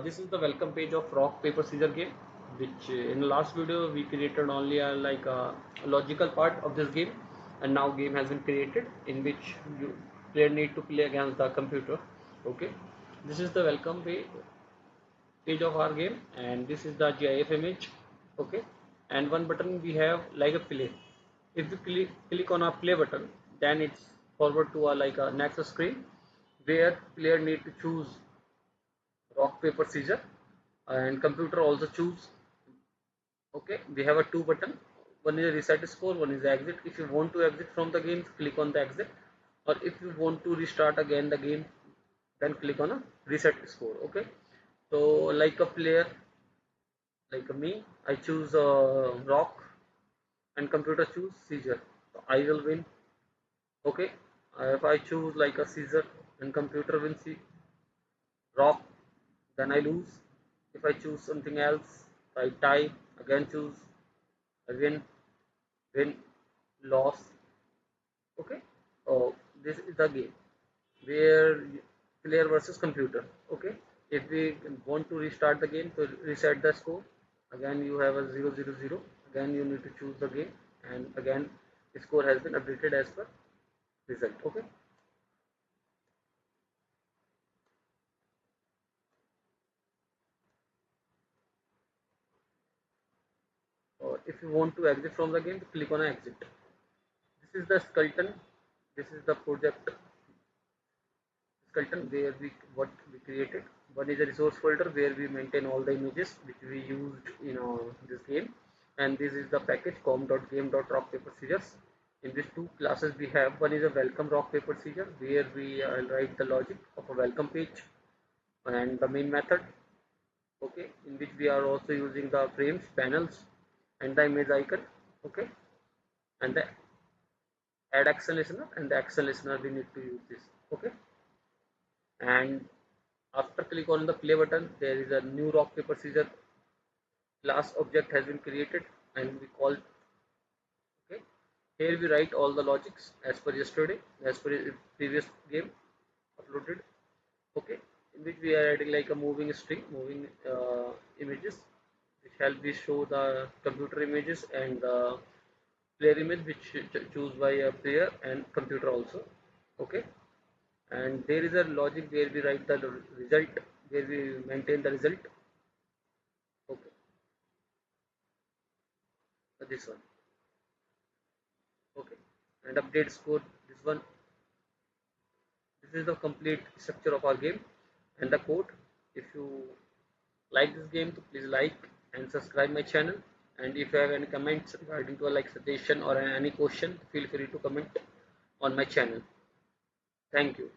This is the welcome page of rock paper scissor game, which in the last video we created only a logical part of this game, and now game has been created in which you player need to play against the computer. Okay, this is the welcome page of our game, and this is the GIF image. Okay, and one button we have like a play. If you click on a play button, then it's forward to a next screen where player need to choose rock paper scissors, and computer also choose. Okay, we have a two button, one is a reset score, one is exit. If you want to exit from the game, click on the exit, or if you want to restart again the game, then click on a reset score. Okay, so like a player like me, I choose rock and computer choose scissor, so I will win. Okay, if I choose like a scissor and computer wins rock, then I lose. If I choose something else, I tie, again choose, I win, win, loss. Okay. Oh, this is the game where player versus computer. Okay. If we want to restart the game to reset the score, again you have a 0-0-0. Again you need to choose the game, and again the score has been updated as per result. Okay. Or if you want to exit from the game, click on exit. This is the skeleton. This is the project skeleton where we what we created. One is a resource folder where we maintain all the images which we used in this game, and this is the package com.game.rock paper scissors. In these two classes we have, one is a welcome rock paper scissors where we write the logic of a welcome page and the main method. Okay, in which we are also using the frames, panels, and the image icon. Okay, and the add action listener and the action listener we need to use this. Okay, and after click on the play button, there is a new rock paper scissors class object has been created, and we call. Okay, here we write all the logics as per yesterday, as per previous game uploaded. Okay, in which we are adding like a moving string, moving images which help we show the computer images and the player image which choose by a player and computer also. Okay, and there is a logic where we write the result, where we maintain the result. Okay, this one. Okay, and update score, this one. This is the complete structure of our game and the code. If you like this game, so please like and subscribe my channel, and if you have any comments regarding to a like suggestion or any question, feel free to comment on my channel. Thank you.